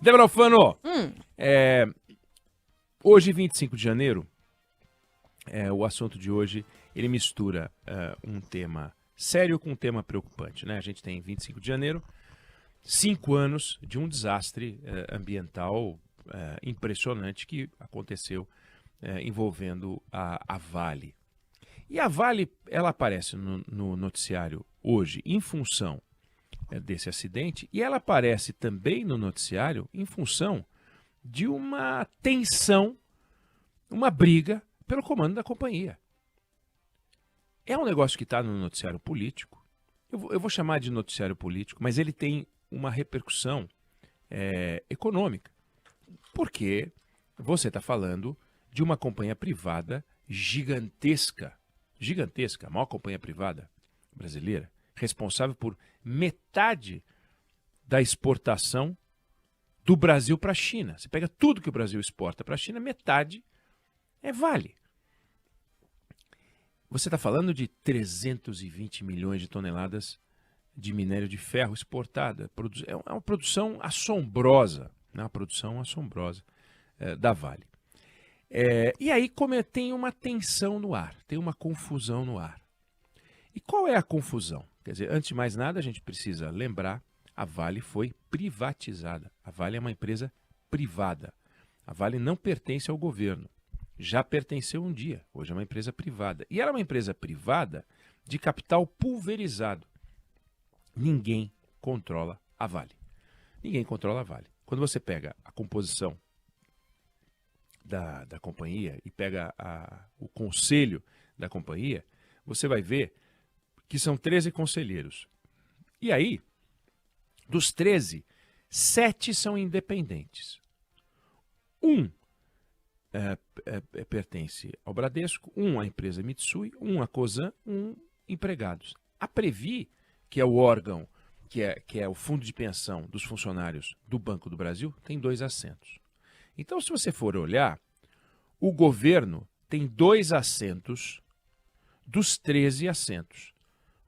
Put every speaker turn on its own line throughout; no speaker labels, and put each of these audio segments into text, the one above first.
Débora Alfano, hoje, 25 de janeiro, o assunto de hoje, ele mistura um tema sério com um tema preocupante, né? A gente tem 25 de janeiro, 5 anos de um desastre ambiental impressionante que aconteceu envolvendo a Vale. E a Vale, ela aparece no noticiário hoje em função desse acidente, e ela aparece também no noticiário em função de uma tensão, uma briga pelo comando da companhia. É um negócio que está no noticiário político, eu vou chamar de noticiário político, mas ele tem uma repercussão econômica, porque você está falando de uma companhia privada gigantesca, a maior companhia privada brasileira, responsável por metade da exportação do Brasil para a China. Você pega tudo que o Brasil exporta para a China, metade é Vale. Você está falando de 320 milhões de toneladas de minério de ferro exportada. É uma produção assombrosa, né? Uma produção assombrosa da Vale. E aí tem uma tensão no ar, tem uma confusão no ar. E qual é a confusão? Quer dizer, antes de mais nada, a gente precisa lembrar, a Vale foi privatizada. A Vale é uma empresa privada. A Vale não pertence ao governo. Já pertenceu um dia, hoje é uma empresa privada. E ela é uma empresa privada de capital pulverizado. Ninguém controla a Vale. Ninguém controla a Vale. Quando você pega a composição da companhia e pega o conselho da companhia, você vai ver que são 13 conselheiros. E aí, dos 13, 7 são independentes. Um pertence ao Bradesco, um à empresa Mitsui, um à Cosan, um empregados. A Previ, que é o órgão, que é o fundo de pensão dos funcionários do Banco do Brasil, tem 2 assentos. Então, se você for olhar, o governo tem 2 assentos dos 13 assentos.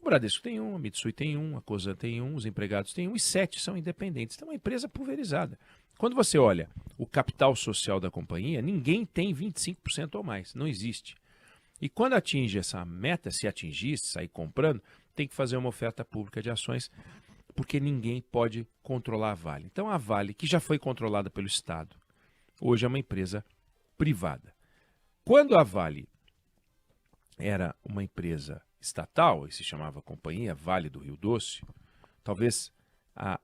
O Bradesco tem um, a Mitsui tem um, a Cosan tem um, os empregados têm um e 7 são independentes. Então é uma empresa pulverizada. Quando você olha o capital social da companhia, ninguém tem 25% ou mais, não existe. E quando atinge essa meta, se atingir, se sair comprando, tem que fazer uma oferta pública de ações, porque ninguém pode controlar a Vale. Então a Vale, que já foi controlada pelo Estado, hoje é uma empresa privada. Quando a Vale era uma empresa estatal, e se chamava Companhia Vale do Rio Doce, talvez a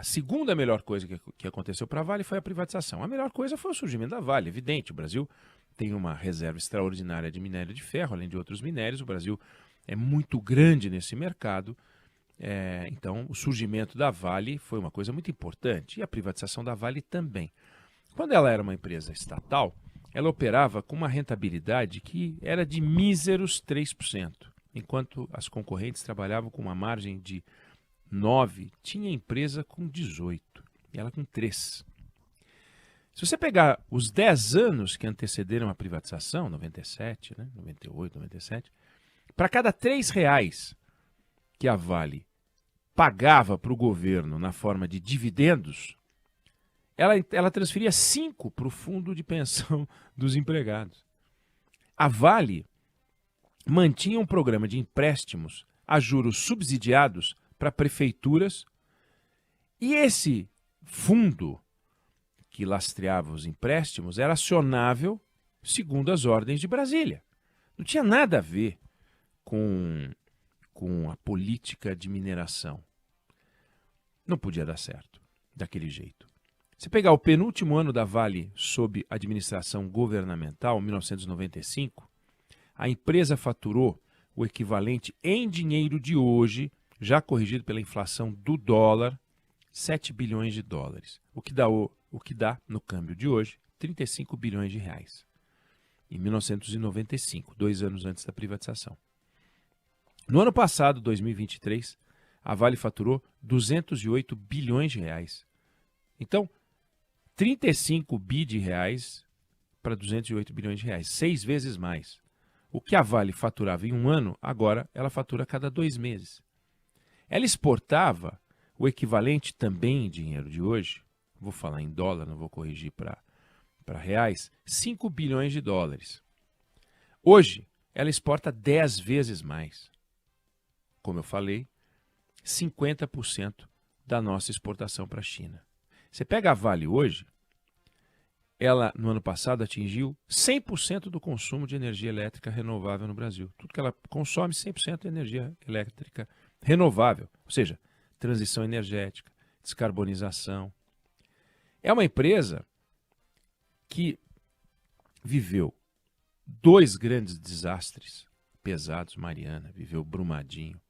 segunda melhor coisa que aconteceu para a Vale foi a privatização. A melhor coisa foi o surgimento da Vale, evidente. O Brasil tem uma reserva extraordinária de minério de ferro, além de outros minérios. O Brasil é muito grande nesse mercado. Então, o surgimento da Vale foi uma coisa muito importante. E a privatização da Vale também. Quando ela era uma empresa estatal, ela operava com uma rentabilidade que era de míseros 3%, enquanto as concorrentes trabalhavam com uma margem de 9%, tinha empresa com 18%, e ela com 3%. Se você pegar os 10 anos que antecederam a privatização, 97, 98, 97, para cada R$3 que a Vale pagava para o governo na forma de dividendos, ela transferia 5 para o fundo de pensão dos empregados. A Vale mantinha um programa de empréstimos a juros subsidiados para prefeituras, e esse fundo que lastreava os empréstimos era acionável segundo as ordens de Brasília. Não tinha nada a ver com a política de mineração. Não podia dar certo daquele jeito. Se pegar o penúltimo ano da Vale sob administração governamental, 1995, a empresa faturou o equivalente em dinheiro de hoje, já corrigido pela inflação do dólar, 7 bilhões de dólares. O que dá, no câmbio de hoje, 35 bilhões de reais. Em 1995, 2 anos antes da privatização. No ano passado, 2023, a Vale faturou 208 bilhões de reais. Então, 35 bi de reais para 208 bilhões de reais, 6 vezes mais. O que a Vale faturava em um ano, agora ela fatura a cada 2 meses. Ela exportava o equivalente também em dinheiro de hoje, vou falar em dólar, não vou corrigir para reais, 5 bilhões de dólares. Hoje, ela exporta 10 vezes mais. Como eu falei, 50% da nossa exportação para a China. Você pega a Vale hoje, ela no ano passado atingiu 100% do consumo de energia elétrica renovável no Brasil. Tudo que ela consome, 100% de energia elétrica renovável. Ou seja, transição energética, descarbonização. É uma empresa que viveu 2 grandes desastres pesados, Mariana, viveu Brumadinho.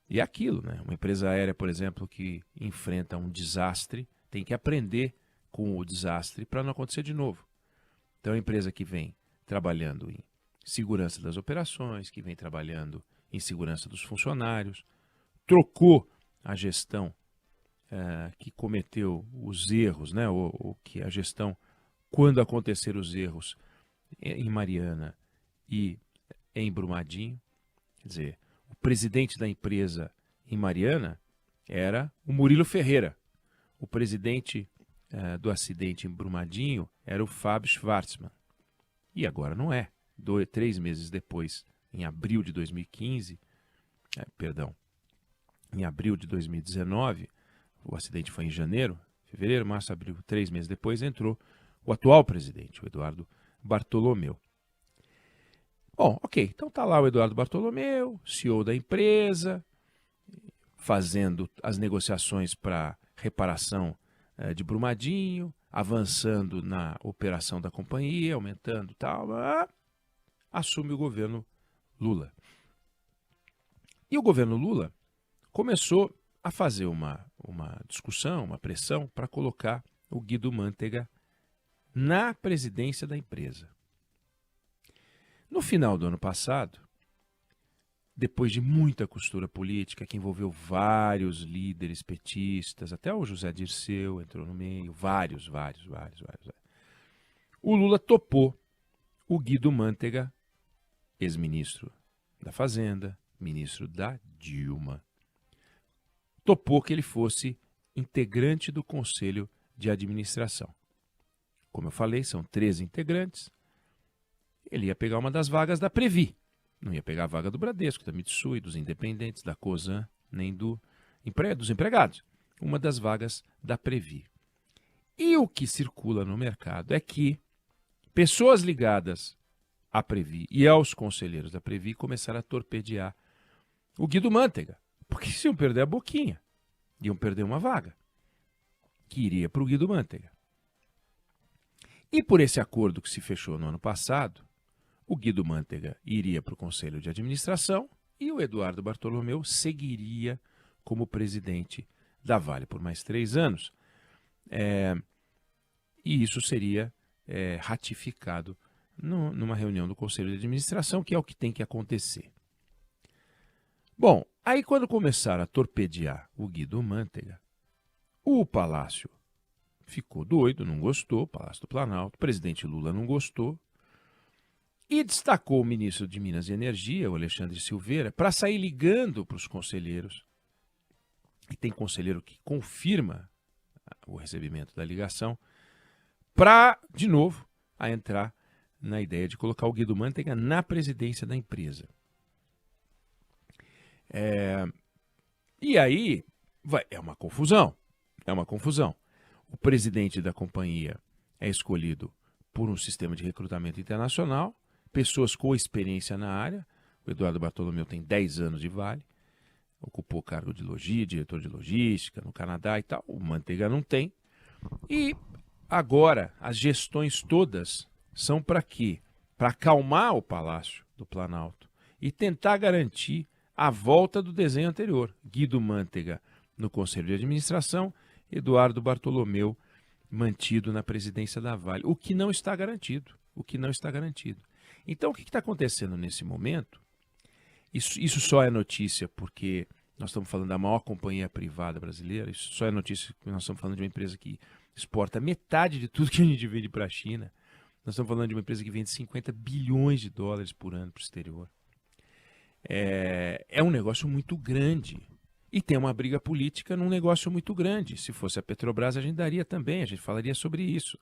E é aquilo, né? Uma empresa aérea, por exemplo, que enfrenta um desastre, tem que aprender com o desastre para não acontecer de novo. Então, é uma empresa que vem trabalhando em segurança das operações, que vem trabalhando em segurança dos funcionários, trocou a gestão que cometeu os erros, né? Ou que a gestão, quando aconteceram os erros em Mariana e em Brumadinho, quer dizer, o presidente da empresa em Mariana era o Murilo Ferreira. O presidente do acidente em Brumadinho era o Fábio Schwartzman. E agora não é. 3 meses depois, em abril de 2015, em abril de 2019, o acidente foi em janeiro, fevereiro, março, abril, 3 meses depois entrou o atual presidente, o Eduardo Bartolomeu. Bom, ok, então está lá o Eduardo Bartolomeu, CEO da empresa, fazendo as negociações para reparação de Brumadinho, avançando na operação da companhia, aumentando tal, assume o governo Lula. E o governo Lula começou a fazer uma discussão, uma pressão para colocar o Guido Mantega na presidência da empresa. No final do ano passado, depois de muita costura política, que envolveu vários líderes petistas, até o José Dirceu entrou no meio, vários. O Lula topou o Guido Mantega, ex-ministro da Fazenda, ministro da Dilma, topou que ele fosse integrante do Conselho de Administração. Como eu falei, são 13 integrantes. Ele ia pegar uma das vagas da Previ. Não ia pegar a vaga do Bradesco, da Mitsui, dos independentes, da Cosan, nem dos empregados. Uma das vagas da Previ. E o que circula no mercado é que pessoas ligadas à Previ e aos conselheiros da Previ começaram a torpedear o Guido Mantega. Porque se iam perder a boquinha, iam perder uma vaga que iria para o Guido Mantega. E por esse acordo que se fechou no ano passado, o Guido Mantega iria para o Conselho de Administração e o Eduardo Bartolomeu seguiria como presidente da Vale por mais 3 anos. E isso seria ratificado numa reunião do Conselho de Administração, que é o que tem que acontecer. Bom, aí quando começaram a torpedear o Guido Mantega, o Palácio ficou doido, não gostou, Palácio do Planalto, o presidente Lula não gostou, e destacou o ministro de Minas e Energia, o Alexandre Silveira, para sair ligando para os conselheiros. E tem conselheiro que confirma o recebimento da ligação, para, de novo, a entrar na ideia de colocar o Guido Mantega na presidência da empresa. E aí, é uma confusão. O presidente da companhia é escolhido por um sistema de recrutamento internacional, pessoas com experiência na área. O Eduardo Bartolomeu tem 10 anos de Vale, ocupou o cargo de diretor de logística no Canadá e tal. O Mantega não tem. E agora as gestões todas são para quê? Para acalmar o Palácio do Planalto e tentar garantir a volta do desenho anterior. Guido Mantega no Conselho de Administração, Eduardo Bartolomeu mantido na presidência da Vale, o que não está garantido. Então, o que está acontecendo nesse momento? Isso só é notícia porque nós estamos falando da maior companhia privada brasileira, isso só é notícia porque nós estamos falando de uma empresa que exporta metade de tudo que a gente vende para a China. Nós estamos falando de uma empresa que vende 50 bilhões de dólares por ano para o exterior. É um negócio muito grande. E tem uma briga política num negócio muito grande. Se fosse a Petrobras, a gente daria também, a gente falaria sobre isso.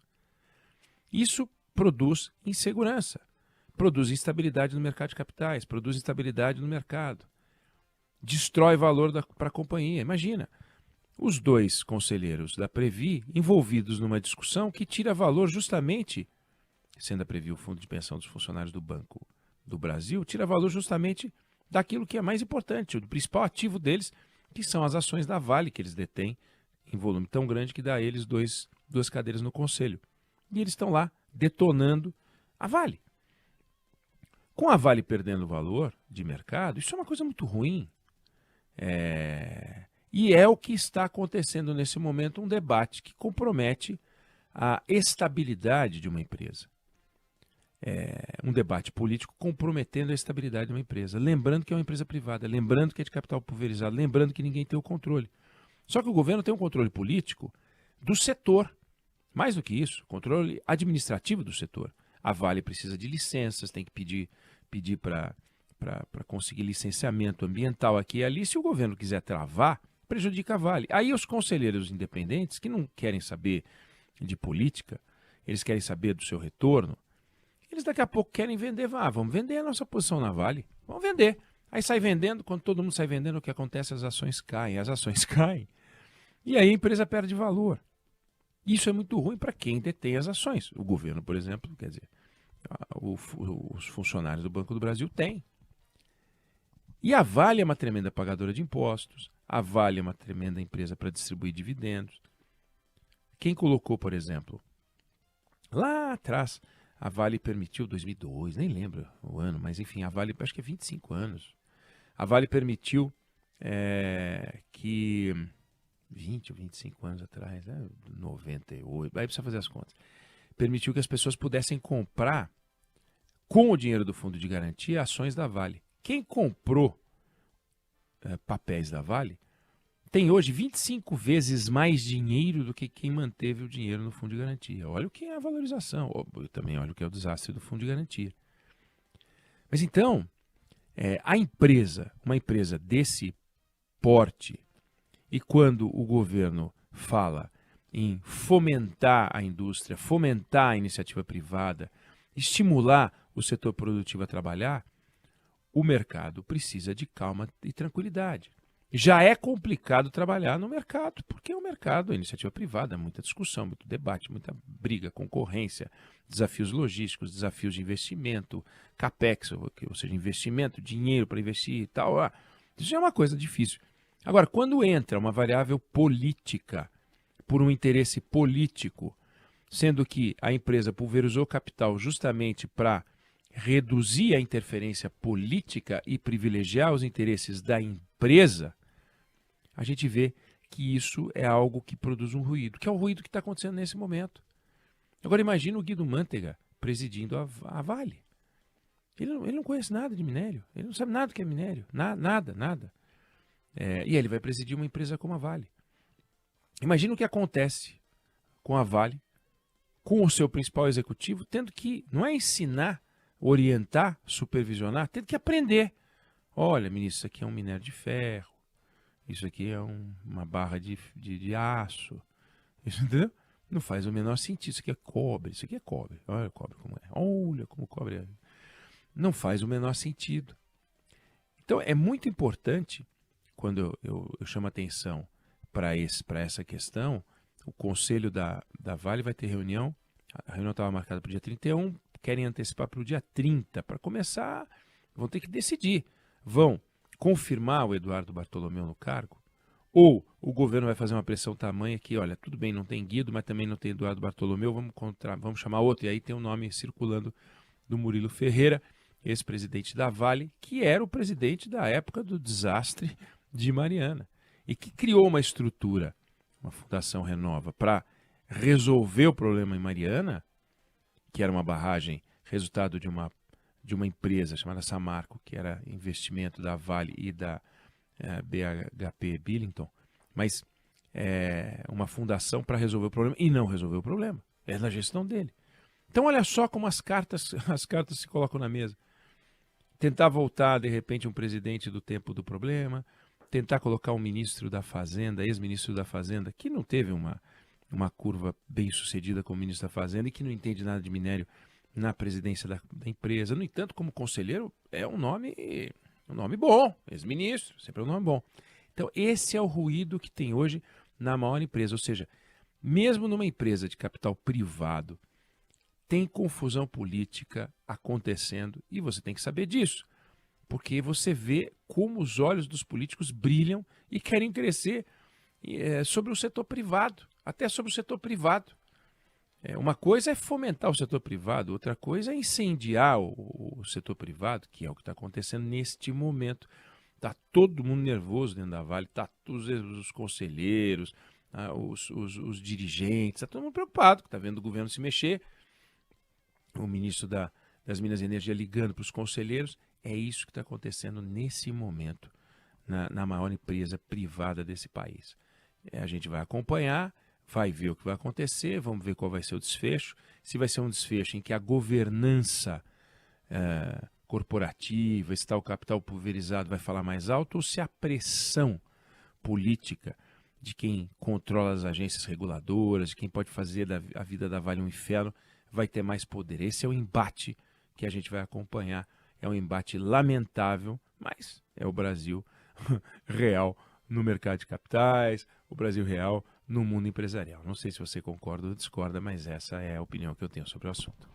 Isso produz insegurança, produz instabilidade no mercado de capitais, produz instabilidade no mercado, destrói valor para a companhia. Imagina, os dois conselheiros da Previ envolvidos numa discussão que tira valor justamente, sendo a Previ o fundo de pensão dos funcionários do Banco do Brasil, tira valor justamente daquilo que é mais importante, o principal ativo deles, que são as ações da Vale, que eles detêm em volume tão grande que dá a eles duas cadeiras no conselho. E eles estão lá detonando a Vale. Com a Vale perdendo valor de mercado, isso é uma coisa muito ruim. E é o que está acontecendo nesse momento, um debate que compromete a estabilidade de uma empresa. Um debate político comprometendo a estabilidade de uma empresa. Lembrando que é uma empresa privada, lembrando que é de capital pulverizado, lembrando que ninguém tem o controle. Só que o governo tem um controle político do setor. Mais do que isso, controle administrativo do setor. A Vale precisa de licenças, tem que pedir para conseguir licenciamento ambiental aqui e ali. Se o governo quiser travar, prejudica a Vale. Aí os conselheiros independentes, que não querem saber de política, eles querem saber do seu retorno, eles daqui a pouco querem vender. Vamos vender a nossa posição na Vale. Vamos vender. Aí sai vendendo, quando todo mundo sai vendendo, o que acontece? As ações caem. As ações caem. E aí a empresa perde valor. Isso é muito ruim para quem detém as ações. O governo, por exemplo, quer dizer, os funcionários do Banco do Brasil têm. E a Vale é uma tremenda pagadora de impostos. A Vale é uma tremenda empresa para distribuir dividendos. Quem colocou, por exemplo, lá atrás, a Vale permitiu, 2002, nem lembro o ano, mas enfim, a Vale, acho que é 25 anos. A Vale permitiu que 20 ou 25 anos atrás, 98, aí precisa fazer as contas, permitiu que as pessoas pudessem comprar, com o dinheiro do Fundo de Garantia, ações da Vale. Quem comprou papéis da Vale tem hoje 25 vezes mais dinheiro do que quem manteve o dinheiro no Fundo de Garantia. Olha o que é a valorização, também olha o que é o desastre do Fundo de Garantia. Mas então, uma empresa desse porte, e quando o governo fala em fomentar a indústria, fomentar a iniciativa privada, estimular o setor produtivo a trabalhar, o mercado precisa de calma e tranquilidade. Já é complicado trabalhar no mercado, porque o mercado, a iniciativa privada, muita discussão, muito debate, muita briga, concorrência, desafios logísticos, desafios de investimento, capex, ou seja, investimento, dinheiro para investir e tal. Isso já é uma coisa difícil. Agora, quando entra uma variável política, por um interesse político, sendo que a empresa pulverizou capital justamente para reduzir a interferência política e privilegiar os interesses da empresa, a gente vê que isso é algo que produz um ruído, que é o ruído que está acontecendo nesse momento. Agora imagina o Guido Mantega presidindo a Vale. Ele não conhece nada de minério, ele não sabe nada do que é minério, nada. E ele vai presidir uma empresa como a Vale. Imagina o que acontece com a Vale, com o seu principal executivo, tendo que, não é ensinar, orientar, supervisionar, tendo que aprender. Olha, ministro, isso aqui é um minério de ferro, isso aqui é uma barra de aço, isso, entendeu? Não faz o menor sentido, isso aqui é cobre, olha o cobre como é, olha como o cobre é. Não faz o menor sentido. Então é muito importante, quando eu chamo atenção para essa questão, o conselho da Vale vai ter reunião, a reunião estava marcada para o dia 31, querem antecipar para o dia 30, para começar, vão ter que decidir. Vão confirmar o Eduardo Bartolomeu no cargo, ou o governo vai fazer uma pressão tamanha que, olha, tudo bem, não tem Guido, mas também não tem Eduardo Bartolomeu, vamos chamar outro, e aí tem o nome circulando do Murilo Ferreira, ex-presidente da Vale, que era o presidente da época do desastre de Mariana, e que criou uma estrutura, uma Fundação Renova, para resolver o problema em Mariana, que era uma barragem, resultado de uma empresa chamada Samarco, que era investimento da Vale e da BHP Billington, mas uma fundação para resolver o problema, e não resolveu o problema, é na gestão dele. Então olha só como as cartas se colocam na mesa. Tentar voltar, de repente, um presidente do tempo do problema, tentar colocar um ministro da Fazenda, ex-ministro da Fazenda, que não teve uma curva bem sucedida como ministro da Fazenda e que não entende nada de minério na presidência da empresa. No entanto, como conselheiro, é um nome bom, ex-ministro, sempre é um nome bom. Então, esse é o ruído que tem hoje na maior empresa, ou seja, mesmo numa empresa de capital privado, tem confusão política acontecendo e você tem que saber disso, porque você vê como os olhos dos políticos brilham e querem crescer sobre o setor privado, até sobre o setor privado. Uma coisa é fomentar o setor privado, outra coisa é incendiar o setor privado, que é o que está acontecendo neste momento. Está todo mundo nervoso dentro da Vale, está todos os conselheiros, os dirigentes, está todo mundo preocupado, está vendo o governo se mexer, o ministro das Minas e Energia ligando para os conselheiros. É isso que está acontecendo nesse momento na maior empresa privada desse país. A gente vai acompanhar, vai ver o que vai acontecer, vamos ver qual vai ser o desfecho, se vai ser um desfecho em que a governança corporativa, esse tal capital pulverizado vai falar mais alto, ou se a pressão política de quem controla as agências reguladoras, de quem pode fazer a vida da Vale um inferno, vai ter mais poder. Esse é o embate que a gente vai acompanhar. É um embate lamentável, mas é o Brasil real no mercado de capitais, o Brasil real no mundo empresarial. Não sei se você concorda ou discorda, mas essa é a opinião que eu tenho sobre o assunto.